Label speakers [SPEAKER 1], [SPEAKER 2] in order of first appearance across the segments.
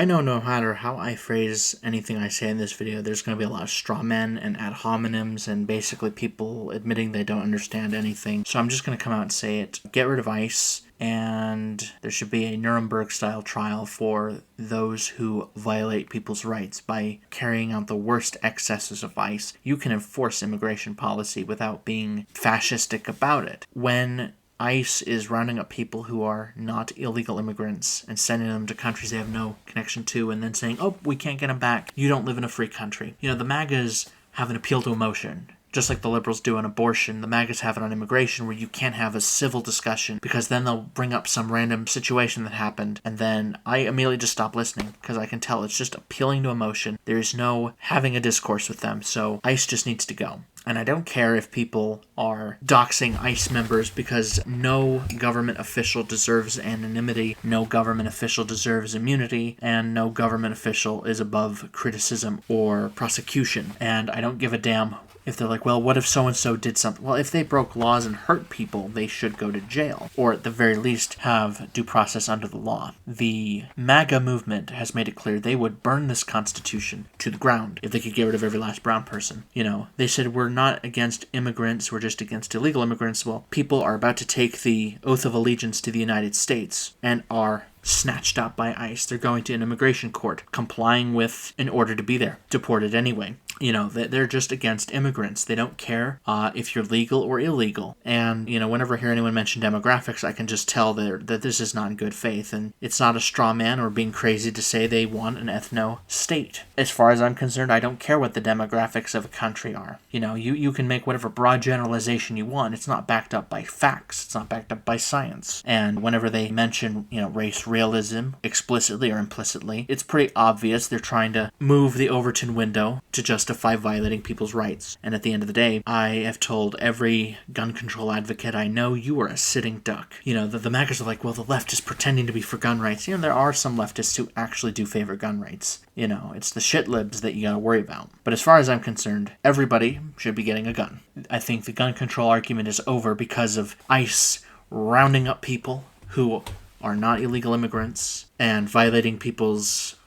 [SPEAKER 1] I know no matter how I phrase anything I say in this video, there's going to be a lot of straw men and ad hominems and basically people admitting they don't understand anything. So I'm just going to come out and say it. Get rid of ICE, and there should be a Nuremberg-style trial for those who violate people's rights by carrying out the worst excesses of ICE. You can enforce immigration policy without being fascistic about it. When ICE is rounding up people who are not illegal immigrants and sending them to countries they have no connection to and then saying, oh, we can't get them back. You don't live in a free country. You know, the MAGAs have an appeal to emotion. Just like the liberals do on abortion, the MAGAs have it on immigration where you can't have a civil discussion because then they'll bring up some random situation that happened and then I immediately just stop listening because I can tell it's just appealing to emotion. There's no having a discourse with them, so ICE just needs to go. And I don't care if people are doxing ICE members because no government official deserves anonymity, no government official deserves immunity, and no government official is above criticism or prosecution. And I don't give a damn if they're like, well, what if so-and-so did something? Well, if they broke laws and hurt people, they should go to jail, or at the very least have due process under the law. The MAGA movement has made it clear they would burn this Constitution to the ground if they could get rid of every last brown person. You know, they said we're not against immigrants, we're just against illegal immigrants. Well, people are about to take the oath of allegiance to the United States and are snatched up by ICE. They're going to an immigration court, complying with an order to be there, deported anyway. You know, they're just against immigrants. They don't care if you're legal or illegal. And, you know, whenever I hear anyone mention demographics, I can just tell that this is not in good faith. And it's not a straw man or being crazy to say they want an ethno-state. As far as I'm concerned, I don't care what the demographics of a country are. You know, you can make whatever broad generalization you want. It's not backed up by facts. It's not backed up by science. And whenever they mention, you know, race realism, explicitly or implicitly, it's pretty obvious they're trying to move the Overton window to justify violating people's rights. And at the end of the day, I have told every gun control advocate I know, you are a sitting duck. You know, the MAGAs are like, well, the left is pretending to be for gun rights. You know, there are some leftists who actually do favor gun rights. You know, it's the shit libs that you gotta worry about. But as far as I'm concerned, everybody should be getting a gun. I think the gun control argument is over because of ICE rounding up people who are not illegal immigrants and violating people's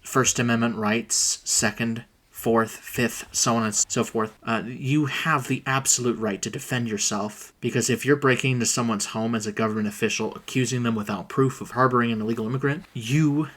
[SPEAKER 1] First Amendment rights, Second, Fourth, Fifth, so on and so forth. You have the absolute right to defend yourself, because if you're breaking into someone's home as a government official, accusing them without proof of harboring an illegal immigrant, you,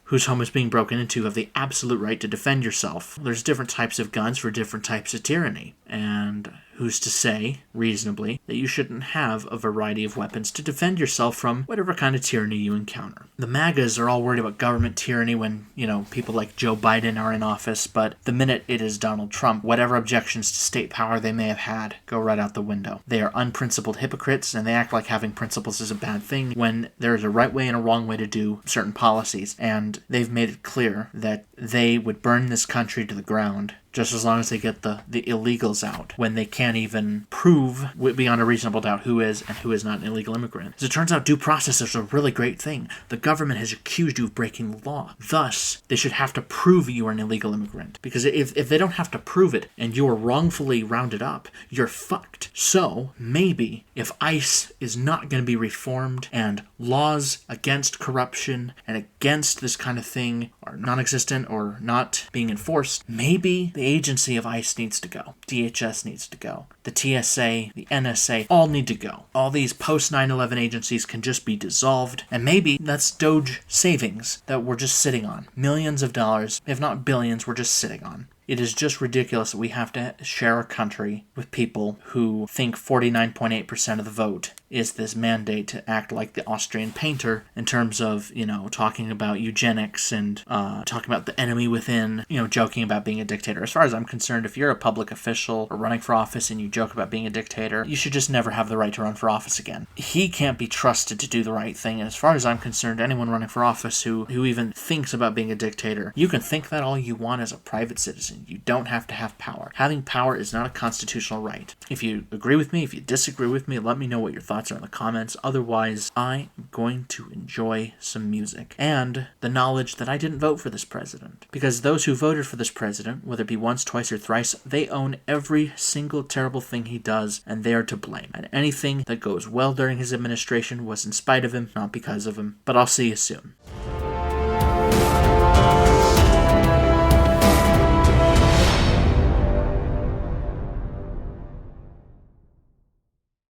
[SPEAKER 1] whose home is being broken into, have the absolute right to defend yourself. There's different types of guns for different types of tyranny, and who's to say, reasonably, that you shouldn't have a variety of weapons to defend yourself from whatever kind of tyranny you encounter. The MAGAs are all worried about government tyranny when, you know, people like Joe Biden are in office, but the minute it is Donald Trump, whatever objections to state power they may have had go right out the window. They are unprincipled hypocrites, and they act like having principles is a bad thing when there is a right way and a wrong way to do certain policies, and they've made it clear that they would burn this country to the ground just as long as they get the illegals out, when they can't even prove beyond a reasonable doubt who is and who is not an illegal immigrant. As it turns out, due process is a really great thing. The government has accused you of breaking the law. Thus, they should have to prove you are an illegal immigrant. Because if they don't have to prove it and you are wrongfully rounded up, you're fucked. So, maybe, if ICE is not going to be reformed and laws against corruption and against this kind of thing are non-existent or not being enforced, maybe the agency of ICE needs to go. DHS needs to go. The TSA, the NSA, all need to go. All these post-9/11 agencies can just be dissolved, and maybe that's Doge savings that we're just sitting on. Millions of dollars, if not billions, we're just sitting on. It is just ridiculous that we have to share our country with people who think 49.8% of the vote is this mandate to act like the Austrian painter in terms of, you know, talking about eugenics and talking about the enemy within, you know, joking about being a dictator. As far as I'm concerned, if you're a public official or running for office and you joke about being a dictator, you should just never have the right to run for office again. He can't be trusted to do the right thing. And as far as I'm concerned, anyone running for office who even thinks about being a dictator, you can think that all you want as a private citizen. You don't have to have power. Having power is not a constitutional right. If you agree with me, if you disagree with me, let me know what your thoughts are in the comments. Otherwise, I am going to enjoy some music and the knowledge that I didn't vote for this president. Because those who voted for this president, whether it be once, twice, or thrice, they own every single terrible thing he does, and they are to blame. And anything that goes well during his administration was in spite of him, not because of him. But I'll see you soon.